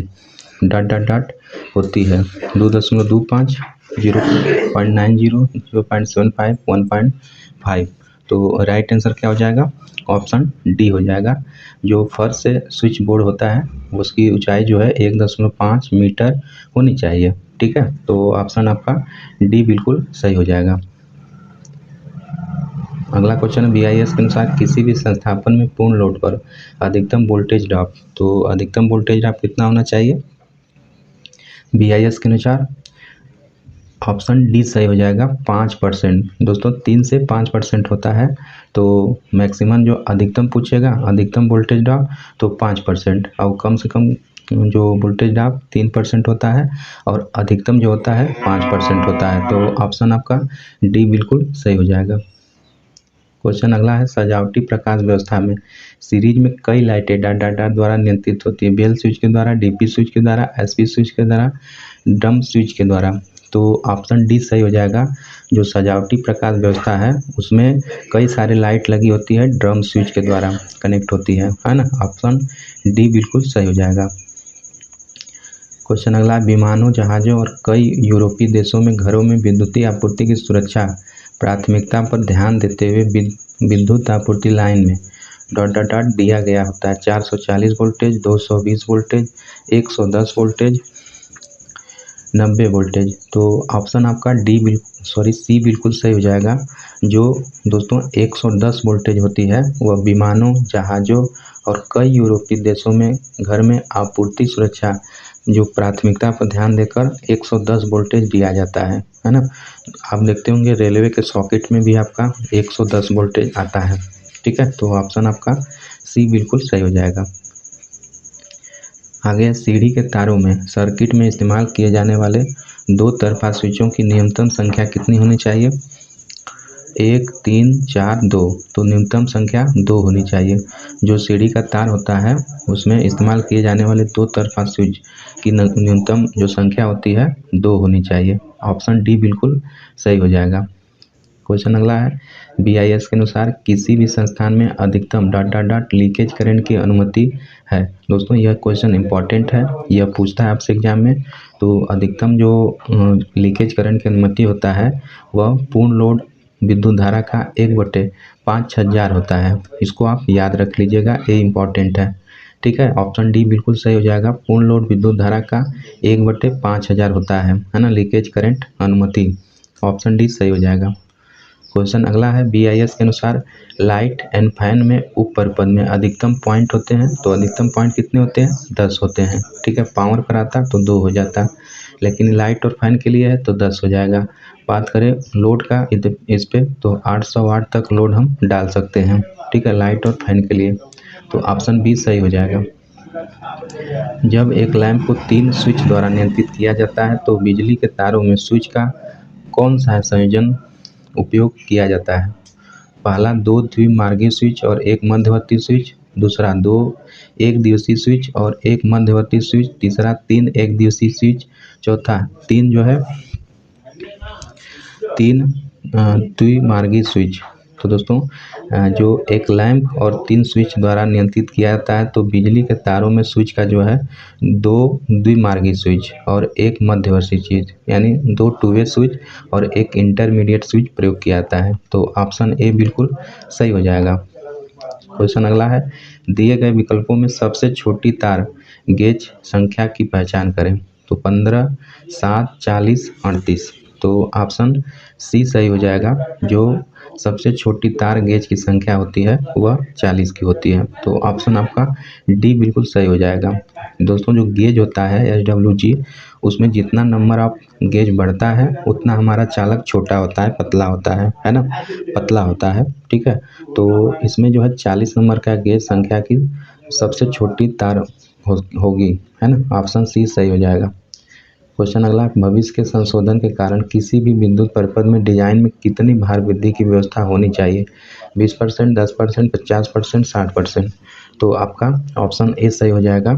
डॉट डॉट डॉट होती है 2.25, 0.90, 0.75, 1.5। तो राइट आंसर क्या हो जाएगा, ऑप्शन डी हो जाएगा। जो फर्श से स्विच बोर्ड होता है उसकी ऊंचाई जो है 1.5 मीटर होनी चाहिए। ठीक है, तो ऑप्शन आपका डी बिल्कुल सही हो जाएगा। अगला क्वेश्चन है, BIS के अनुसार किसी भी संस्थापन में पूर्ण लोड पर अधिकतम वोल्टेज ड्रॉप, तो अधिकतम वोल्टेज ड्रॉप कितना होना चाहिए BIS के अनुसार, ऑप्शन डी सही हो जाएगा, 5%। दोस्तों 3 से 5% होता है। तो मैक्सिमम जो अधिकतम पूछेगा अधिकतम वोल्टेज ड्रॉप तो 5%, और कम से कम जो वोल्टेज ड्रॉप 3% होता है, और अधिकतम जो होता है 5% होता है। तो ऑप्शन आपका डी बिल्कुल सही हो जाएगा। क्वेश्चन अगला है, सजावटी प्रकाश व्यवस्था में सीरीज में कई लाइटें डॉट डॉट डॉट द्वारा नियंत्रित होती है, बेल स्विच के द्वारा, DP स्विच के द्वारा, SP स्विच के द्वारा, ड्रम स्विच के द्वारा। तो ऑप्शन डी सही हो जाएगा। जो सजावटी प्रकाश व्यवस्था है उसमें कई सारे लाइट लगी होती है, ड्रम स्विच के द्वारा कनेक्ट होती है ना। ऑप्शन डी बिल्कुल सही हो जाएगा। क्वेश्चन अगला, विमानों, जहाज़ों और कई यूरोपीय देशों में घरों में विद्युतीय आपूर्ति की सुरक्षा प्राथमिकता पर ध्यान देते हुए विद्युत आपूर्ति लाइन में डॉट डॉट डॉट दिया गया होता है, 440 वोल्टेज, 220 वोल्टेज, 110 वोल्टेज, 90 वोल्टेज। तो ऑप्शन आपका सी बिल्कुल सही हो जाएगा। जो दोस्तों 110 वोल्टेज होती है वह विमानों, जहाज़ों और कई यूरोपीय देशों में घर में आपूर्ति सुरक्षा जो प्राथमिकता पर ध्यान देकर 110 वोल्टेज दिया जाता है ना। आप देखते होंगे रेलवे के सॉकेट में भी आपका 110 वोल्टेज आता है। ठीक है, तो ऑप्शन आपका सी बिल्कुल सही हो जाएगा। आगे, सीढ़ी के तारों में सर्किट में इस्तेमाल किए जाने वाले दो तरफा स्विचों की न्यूनतम संख्या कितनी होनी चाहिए, 1, 3, 4, 2। तो न्यूनतम संख्या 2 होनी चाहिए। जो सीढ़ी का तार होता है उसमें इस्तेमाल किए जाने वाले दो तरफा स्विच की न्यूनतम जो संख्या होती है 2 होनी चाहिए। ऑप्शन डी बिल्कुल सही हो जाएगा। क्वेश्चन अगला है, BIS के अनुसार किसी भी संस्थान में अधिकतम dot dot dot leakage current की अनुमति है। दोस्तों यह क्वेश्चन इंपॉर्टेंट है, यह पूछता है आपसे एग्जाम में। तो अधिकतम जो लीकेज करंट की अनुमति होता है वह पूर्ण लोड विद्युत धारा का 1/5000 होता है। इसको आप याद रख लीजिएगा, ये इम्पॉर्टेंट है। ठीक है, ऑप्शन डी बिल्कुल सही हो जाएगा। पूर्ण लोड विद्युत धारा का 1/5000 होता है ना लीकेज करंट अनुमति। ऑप्शन डी सही हो जाएगा। क्वेश्चन अगला है, BIS के अनुसार लाइट एंड फैन में ऊपर पद में अधिकतम पॉइंट होते हैं, तो अधिकतम पॉइंट कितने होते हैं, 10 होते हैं। ठीक है, पावर पर आता तो 2 हो जाता, लेकिन लाइट और फैन के लिए है तो 10 हो जाएगा। बात करें लोड का इस पे तो 800 वाट तक लोड हम डाल सकते हैं। ठीक है, लाइट और फैन के लिए। तो ऑप्शन बी सही हो जाएगा। जब एक लैंप को 3 स्विच द्वारा नियंत्रित किया जाता है तो बिजली के तारों में स्विच का कौन सा संयोजन उपयोग किया जाता है। पहला 2 द्विमार्गी स्विच और एक मध्यवर्ती स्विच, दूसरा 2 एक दिवसीय स्विच और एक मध्यवर्ती स्विच, तीसरा 3 एक दिवसीय स्विच, चौथा 3 द्विमार्गी स्विच। तो दोस्तों जो एक लैंप और 3 स्विच द्वारा नियंत्रित किया जाता है, तो बिजली के तारों में स्विच का जो है 2 द्विमार्गी स्विच और एक मध्यवर्ती चीज यानी 2 टू वे स्विच और एक इंटरमीडिएट स्विच प्रयोग किया जाता है। तो ऑप्शन ए बिल्कुल सही हो जाएगा। क्वेश्चन अगला है, दिए गए विकल्पों में सबसे छोटी तार गेज संख्या की पहचान करें। तो 15, 7, 40, 38। तो ऑप्शन सी सही हो जाएगा। जो सबसे छोटी तार गेज की संख्या होती है वह 40 की होती है। तो ऑप्शन आपका डी बिल्कुल सही हो जाएगा। दोस्तों जो गेज होता है SWG, उसमें जितना नंबर आप गेज बढ़ता है उतना हमारा चालक छोटा होता है, पतला होता है ना, पतला होता है। ठीक है, तो इसमें जो है 40 नंबर का गेज संख्या की सबसे छोटी तार होगी, है ना। ऑप्शन सी सही हो जाएगा। क्वेश्चन अगला, भविष्य के संशोधन के कारण किसी भी विद्युत परिपथ में डिजाइन में कितनी भार वृद्धि की व्यवस्था होनी चाहिए? 20%, 10%, 50%, 60%। तो आपका ऑप्शन ए सही हो जाएगा।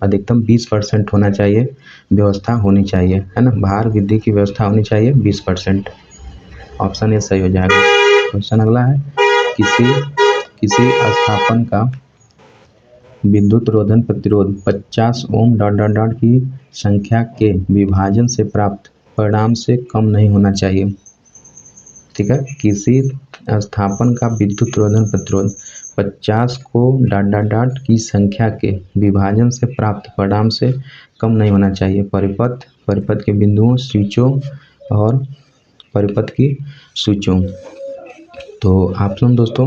अधिकतम 20% होना चाहिए, व्यवस्था होनी चाहिए, है ना। भार वृद्धि की व्यवस्था होनी चाहिए 20%। ऑप्शन ए सही हो जाएगा। क्वेश्चन अगला है, किसी स्थापन का विद्युत रोधन प्रतिरोध 50 ओम की संख्या के विभाजन से प्राप्त परिणाम से कम नहीं होना चाहिए। ठीक है, किसी स्थापन का विद्युत रोधन प्रतिरोध 50 को की संख्या के विभाजन से प्राप्त परिणाम से कम नहीं होना चाहिए। परिपथ के बिंदुओं, स्विचों और परिपथ की स्विचों। तो ऑप्शन दोस्तों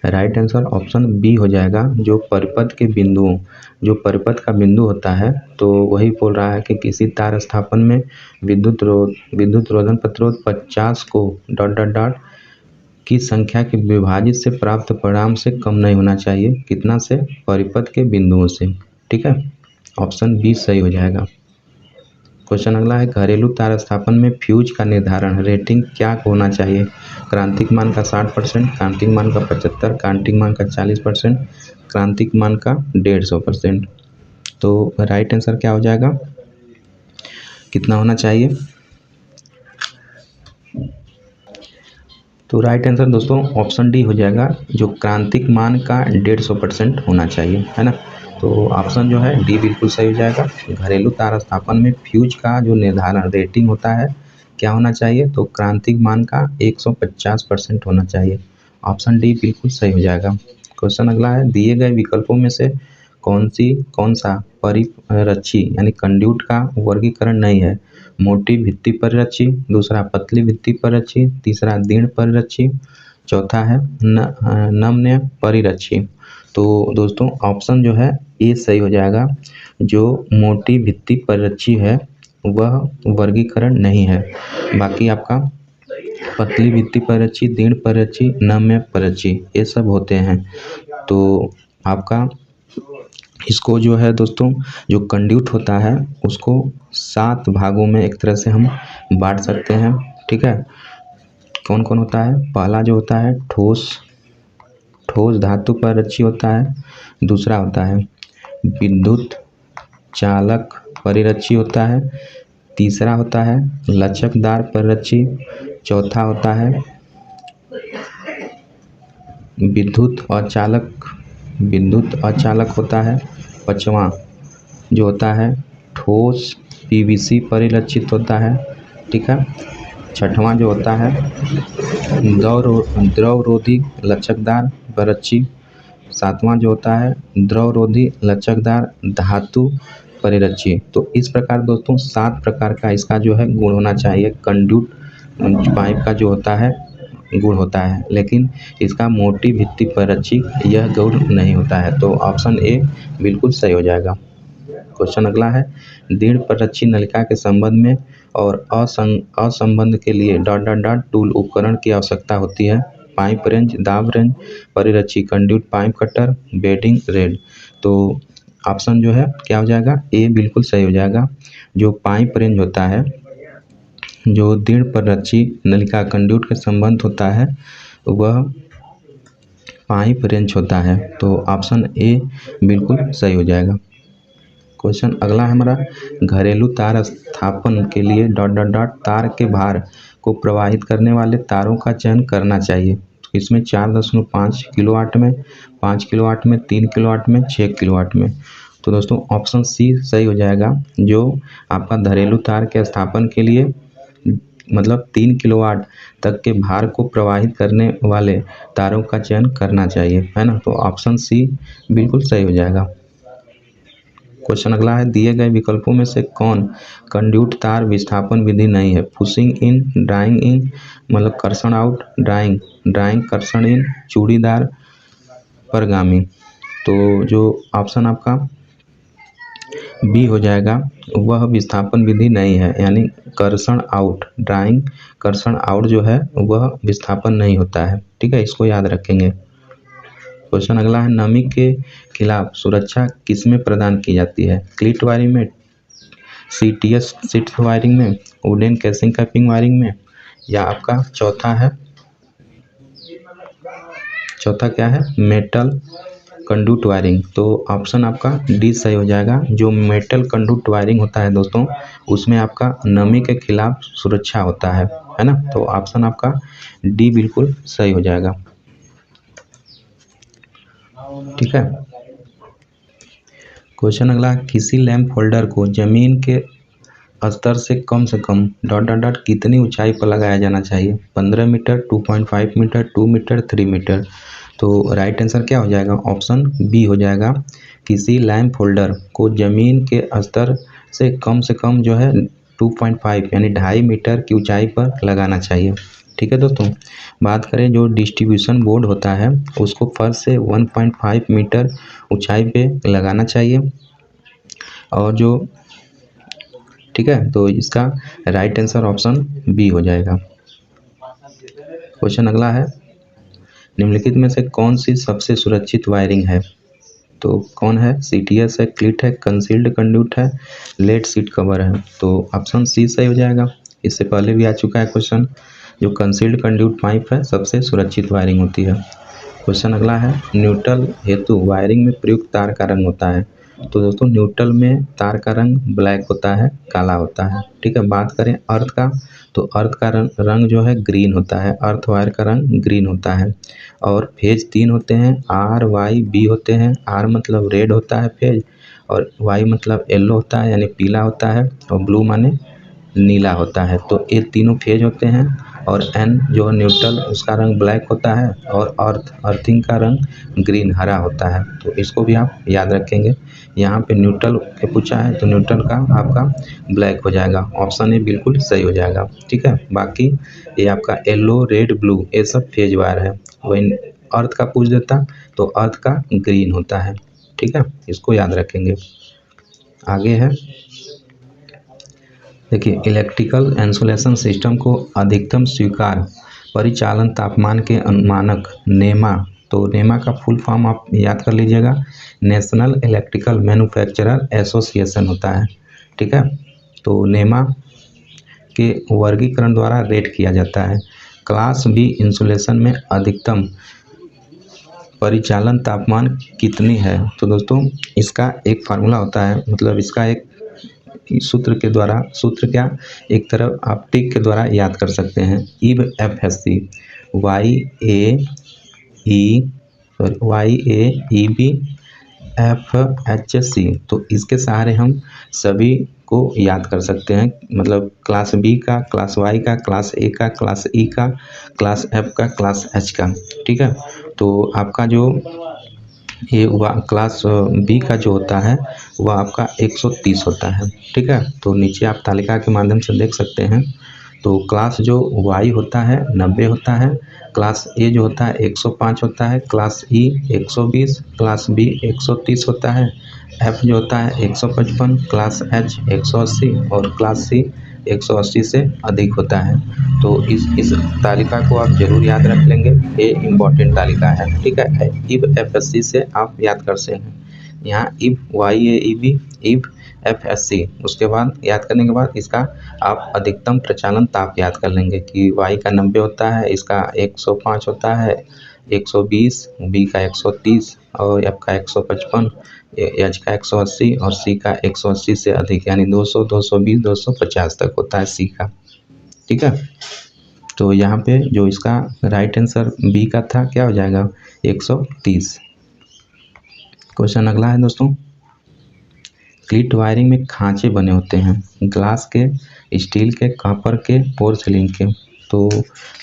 राइट आंसर ऑप्शन बी हो जाएगा। जो परिपथ के बिंदुओं, जो परिपथ का बिंदु होता है, तो वही बोल रहा है कि किसी तार स्थापन में विद्युत रोधन प्रतिरोध 50 को की संख्या के विभाजित से प्राप्त परिणाम से कम नहीं होना चाहिए। कितना से? परिपथ के बिंदुओं से। ठीक है, ऑप्शन बी सही हो जाएगा। क्वेश्चन अगला है, घरेलू तार स्थापन में फ्यूज का निर्धारण रेटिंग क्या होना चाहिए? क्रांतिक मान का 60%, क्रांतिक मान का 75%, क्रांतिक मान का 40%, क्रांतिक मान का 150%। तो राइट आंसर क्या हो जाएगा? कितना होना चाहिए? तो राइट आंसर दोस्तों ऑप्शन डी हो जाएगा। जो क्रांतिक मान का 150% होना चाहिए, है ना। तो ऑप्शन जो है डी बिल्कुल सही हो जाएगा। घरेलू तार स्थापन में फ्यूज का जो निर्धारण रेटिंग होता है क्या होना चाहिए? तो क्रांतिक मान का 150% होना चाहिए। ऑप्शन डी बिल्कुल सही हो जाएगा। क्वेश्चन अगला है, दिए गए विकल्पों में से कौन सा परिरक्षी यानी कंड्यूट का वर्गीकरण नहीं है? मोटी भित्ति परिरक्षी, दूसरा पतली भित्ति परिरक्षी, तीसरा दीर्ण परिरक्षी, चौथा है नम्य परिरक्षी। तो दोस्तों ऑप्शन जो है ए सही हो जाएगा। जो मोटी भित्ति परिरक्षी है वह वर्गीकरण नहीं है। बाकी आपका पतली भित्ति परिरक्षी, दीर्ण परिरक्षी, नम्य परिरक्षी ये सब होते हैं। तो आपका इसको जो है दोस्तों, जो कंड्यूट होता है उसको 7 भागों में एक तरह से हम बांट सकते हैं। ठीक है, कौन कौन होता है? पहला जो होता है ठोस धातु परिरक्षी होता है। दूसरा होता है विद्युत चालक परिरक्षी होता है। तीसरा होता है लचकदार परिरक्षी। चौथा होता है विद्युत अचालक होता है। पांचवा जो होता है ठोस PVC परिलक्षित होता है। ठीक है, छठवां जो होता है द्रवरोधी लचकदार परिरक्षी। सातवां जो होता है द्रवरोधी लचकदार धातु परिरक्षी। तो इस प्रकार दोस्तों 7 प्रकार का इसका जो है गुण होना चाहिए। कंड्यूट पाइप का जो होता है गुण होता है, लेकिन इसका मोटी भित्ति परिरक्षी यह गुण नहीं होता है। तो ऑप्शन ए बिल्कुल सही हो जाएगा। क्वेश्चन अगला है, दीर्ण परिरक्षी नलिका के संबंध में और असंबंध के लिए टूल उपकरण की आवश्यकता होती है। पाइप रेंज, दाब रेंज, परिरक्षी, कंड्यूट, पाइप कटर, बेडिंग रेड। तो ऑप्शन जो है क्या हो जाएगा? ए बिल्कुल सही हो जाएगा। जो पाइप रेंज होता है, जो दीर्ण परिरक्षी नलिका कंड्यूट के संबंध होता है वह पाइप रेंज होता है। तो ऑप्शन ए बिल्कुल सही हो जाएगा। क्वेश्चन अगला है हमारा, घरेलू तार स्थापन के लिए तार के भार को प्रवाहित करने वाले तारों का चयन करना चाहिए। तो इसमें 4.5 किलोवाट में, 5 किलोवाट में, 3 किलोवाट में, 6 किलोवाट में। तो दोस्तों ऑप्शन सी सही हो जाएगा, जो आपका घरेलू तार के स्थापन के लिए मतलब 3 किलोवाट तक के भार को प्रवाहित करने वाले तारों का चयन करना चाहिए, है ना। तो ऑप्शन सी बिल्कुल सही हो जाएगा। क्वेश्चन अगला है, दिए गए विकल्पों में से कौन कंड्यूट तार विस्थापन विधि नहीं है? पुशिंग इन, ड्राइंग इन मतलब कर्षण आउट, ड्राइंग, ड्राइंग कर्षण इन, चूड़ीदार, परगामी। तो जो ऑप्शन आपका बी हो जाएगा, वह विस्थापन विधि नहीं है, यानी कर्षण आउट, ड्राइंग कर्षण आउट जो है वह विस्थापन नहीं होता है। ठीक है, इसको याद रखेंगे। क्वेश्चन अगला है, नमी के खिलाफ सुरक्षा किसमें प्रदान की जाती है? क्लीट वायरिंग में, सीटीएस सीट वायरिंग में, वुडन कैसिंग कैपिंग वायरिंग में, या आपका चौथा क्या है, मेटल कंडक्ट वायरिंग। तो ऑप्शन आपका डी सही हो जाएगा। जो मेटल कंडक्ट वायरिंग होता है दोस्तों, उसमें आपका नमी के खिलाफ सुरक्षा होता है ना। तो ऑप्शन आपका डी बिल्कुल सही हो जाएगा। ठीक है, क्वेश्चन अगला, किसी लैंप होल्डर को जमीन के स्तर से कम डॉट डॉट डॉट कितनी ऊंचाई पर लगाया जाना चाहिए? 15 मीटर, 2.5 मीटर, 2 मीटर, 3 मीटर। तो राइट आंसर क्या हो जाएगा? ऑप्शन बी हो जाएगा। किसी लैंप होल्डर को जमीन के स्तर से कम जो है 2.5 यानी 2.5 मीटर की ऊंचाई पर लगाना चाहिए। ठीक है दोस्तों, बात करें जो डिस्ट्रीब्यूशन बोर्ड होता है उसको फर्श से 1.5 मीटर ऊंचाई पे लगाना चाहिए। और जो ठीक है, तो इसका राइट आंसर ऑप्शन बी हो जाएगा। क्वेश्चन अगला है, निम्नलिखित में से कौन सी सबसे सुरक्षित वायरिंग है? तो कौन है? सीटीएस है, क्लिट है, कंसील्ड कंड्यूट है, लेड सीट कवर है। तो ऑप्शन सी सही हो जाएगा। इससे पहले भी आ चुका है क्वेश्चन। जो कंसील्ड कंड्यूट पाइप है सबसे सुरक्षित वायरिंग होती है। क्वेश्चन अगला है, न्यूट्रल हेतु वायरिंग में प्रयुक्त तार का रंग होता है? तो दोस्तों न्यूट्रल में तार का रंग ब्लैक होता है, काला होता है। ठीक है, बात करें अर्थ का, तो अर्थ का रंग जो है ग्रीन होता है, अर्थ वायर का रंग ग्रीन होता है। और फेज 3 होते हैं, आर वाई बी होते हैं। आर मतलब रेड होता है फेज, और वाई मतलब येलो होता है यानी पीला होता है, और ब्लू माने नीला होता है। तो ये तीनों फेज होते हैं। और एन जो न्यूट्रल उसका रंग ब्लैक होता है, और अर्थिंग का रंग ग्रीन हरा होता है। तो इसको भी आप याद रखेंगे। यहाँ पे न्यूट्रल के पूछा है तो न्यूट्रल का आपका ब्लैक हो जाएगा। ऑप्शन ए बिल्कुल सही हो जाएगा। ठीक है, बाकी ये आपका येलो, रेड, ब्लू ये सब फेज वायर है। वही अर्थ का पूछ देता तो अर्थ का ग्रीन होता है। ठीक है, इसको याद रखेंगे। आगे है, देखिए, इलेक्ट्रिकल इंसुलेशन सिस्टम को अधिकतम स्वीकार परिचालन तापमान के मानक नेमा, तो नेमा का फुल फॉर्म आप याद कर लीजिएगा, नेशनल इलेक्ट्रिकल मैन्युफैक्चरर एसोसिएशन होता है। ठीक है, तो नेमा के वर्गीकरण द्वारा रेट किया जाता है। क्लास बी इंसुलेशन में अधिकतम परिचालन तापमान कितनी है? तो दोस्तों इसका एक फार्मूला होता है, मतलब इसका एक सूत्र के द्वारा, सूत्र क्या, एक तरफ आप टिक के द्वारा याद कर सकते हैं। इब F S C Y A E B F H C. तो इसके सहारे हम सभी को याद कर सकते हैं, मतलब क्लास बी का, क्लास वाई का, क्लास ए का, क्लास ई का, क्लास एफ का, क्लास एच का। ठीक है, तो आपका जो ये क्लास बी का जो होता है वह आपका 130 होता है। ठीक है, तो नीचे आप तालिका के माध्यम से देख सकते हैं। तो क्लास जो वाई होता है 90 होता है, क्लास ए जो होता है 105 होता है, क्लास ई 120, क्लास बी 130 होता है, एफ जो होता है 155, क्लास एच 180 और क्लास सी 180 से अधिक होता है। तो इस तालिका को आप जरूर याद रख लेंगे, ये इम्पोर्टेंट तालिका है। ठीक है, इब एफ एस सी से आप याद कर सकते हैं। यहाँ इब वाई ए ई बी, इब एफ एस सी, उसके बाद याद करने के बाद इसका आप अधिकतम प्रचालन ताप याद कर लेंगे कि वाई का 90 होता है, इसका 105 होता है, 120, बी का 130 और एफ का 155, एच का 180 और सी का 180 से अधिक यानी 200, 220, 250 तक होता है सी का। ठीक है, तो यहाँ पे जो इसका राइट आंसर बी का था क्या हो जाएगा 130। क्वेश्चन अगला है दोस्तों, क्लिट वायरिंग में खांचे बने होते हैं ग्लास के, स्टील के, कॉपर के, पोर्सिलिन के। तो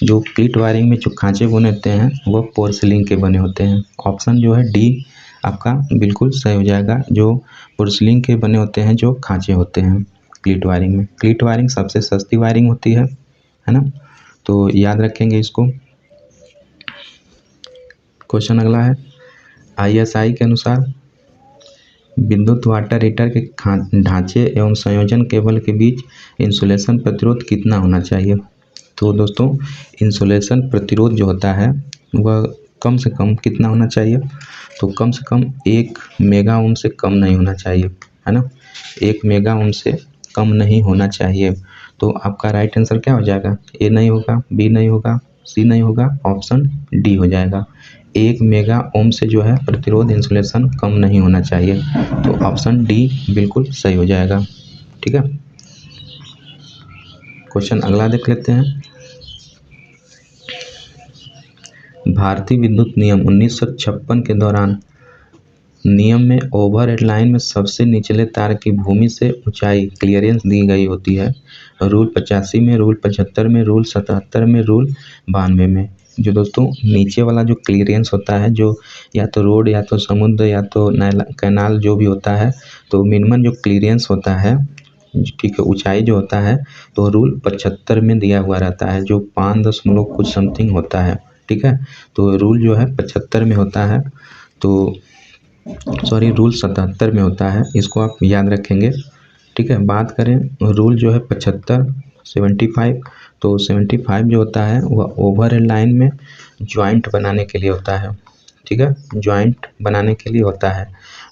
जो क्लिट वायरिंग में जो खांचे बने होते हैं वह पोर्सिलिन के बने होते हैं। ऑप्शन जो है डी आपका बिल्कुल सही हो जाएगा। जो पोर्सिलिन के बने होते हैं जो खांचे होते हैं क्लिट वायरिंग में। क्लिट वायरिंग सबसे सस्ती वायरिंग होती है ना, तो याद रखेंगे इसको। क्वेश्चन अगला है, ISI के अनुसार विद्युत वाटर हीटर के ढांचे एवं संयोजन केबल के बीच इंसुलेशन प्रतिरोध कितना होना चाहिए। तो दोस्तों इंसुलेशन प्रतिरोध जो होता है वह कम से कम कितना होना चाहिए, तो कम से कम 1 मेगा ओम से कम नहीं होना चाहिए, है ना। 1 मेगा ओम से कम नहीं होना चाहिए। तो आपका राइट आंसर क्या हो जाएगा, ए नहीं होगा, बी नहीं होगा, सी नहीं होगा, ऑप्शन डी हो जाएगा। 1 मेगा ओम से जो है प्रतिरोध इंसुलेशन कम नहीं होना चाहिए। तो ऑप्शन डी बिल्कुल सही हो जाएगा। ठीक है, क्वेश्चन अगला देख लेते हैं। भारतीय विद्युत नियम 1956 के दौरान नियम में ओवरहेड लाइन में सबसे निचले तार की भूमि से ऊंचाई क्लियरेंस दी गई होती है। रूल 85 में, रूल 75 में, रूल 77 में, रूल 92 में। जो दोस्तों नीचे वाला जो क्लियरेंस होता है, जो या तो रोड या तो समुद्र या तो कैनाल जो भी होता है, तो मिनिमम जो क्लियरेंस होता है, ठीक है, ऊंचाई जो होता है, तो रूल 75 में दिया हुआ रहता है, जो 5 कुछ समथिंग होता है। ठीक है, तो रूल जो है 75 में होता है, तो सॉरी रूल 77 में होता है, इसको आप याद रखेंगे। ठीक है, बात करें रूल जो है 75 तो 75 जो होता है वह ओवरहेड लाइन में जॉइंट बनाने के लिए होता है। ठीक है, जॉइंट बनाने के लिए होता है।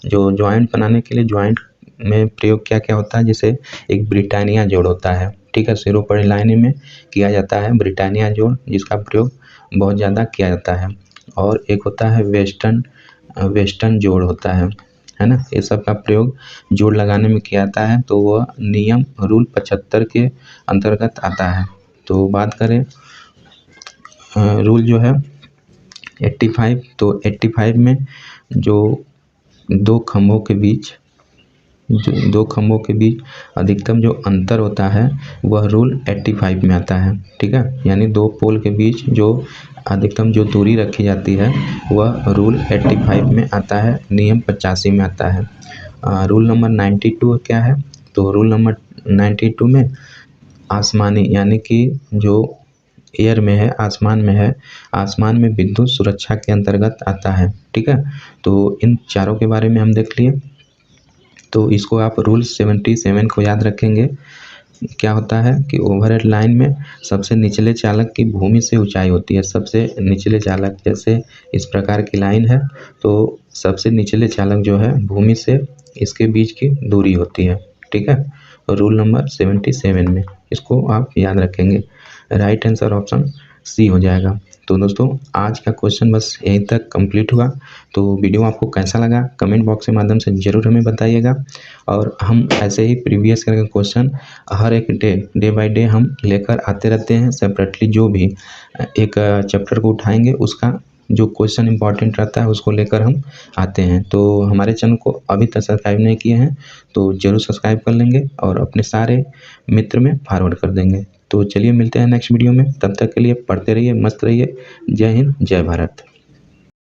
जो जॉइंट बनाने के लिए जॉइंट में प्रयोग क्या क्या होता है, जैसे एक ब्रिटानिया जोड़ होता है। ठीक है, सिरोपड़ी लाइन में किया जाता है ब्रिटानिया जोड़, जिसका प्रयोग बहुत ज़्यादा किया जाता है। और एक होता है वेस्टर्न जोड़ होता है ना। ये सब का प्रयोग जोड़ लगाने में किया जाता है, तो वह नियम रूल 75 के अंतर्गत आता है। तो बात करें रूल जो है 85, तो 85 में जो दो खंभों के बीच अधिकतम जो अंतर होता है वह रूल 85 में आता है। ठीक है, यानी दो पोल के बीच जो अधिकतम जो दूरी रखी जाती है वह रूल 85 में आता है, नियम 85 में आता है। रूल नंबर 92 क्या है, तो रूल नंबर 92 में आसमानी यानी कि जो एयर में है, आसमान में है, आसमान में विद्युत सुरक्षा के अंतर्गत आता है। ठीक है, तो इन चारों के बारे में हम देख लिए। तो इसको आप रूल 77 को याद रखेंगे। क्या होता है कि ओवरहेड लाइन में सबसे निचले चालक की भूमि से ऊंचाई होती है। सबसे निचले चालक, जैसे इस प्रकार की लाइन है, तो सबसे निचले चालक जो है भूमि से इसके बीच की दूरी होती है। ठीक है, रूल नंबर 77 में इसको आप याद रखेंगे। राइट आंसर ऑप्शन सी हो जाएगा। तो दोस्तों आज का क्वेश्चन बस यहीं तक कंप्लीट हुआ। तो वीडियो आपको कैसा लगा कमेंट बॉक्स के माध्यम से ज़रूर हमें बताइएगा। और हम ऐसे ही प्रीवियस ईयर के क्वेश्चन हर एक डे बाय डे हम लेकर आते रहते हैं। सेपरेटली जो भी एक चैप्टर को उठाएंगे उसका जो क्वेश्चन इंपॉर्टेंट रहता है उसको लेकर हम आते हैं। तो हमारे चैनल को अभी तक सब्सक्राइब नहीं किए हैं तो ज़रूर सब्सक्राइब कर लेंगे और अपने सारे मित्र में फॉरवर्ड कर देंगे। तो चलिए मिलते हैं नेक्स्ट वीडियो में, तब तक के लिए पढ़ते रहिए, मस्त रहिए। जय हिंद, जय भारत।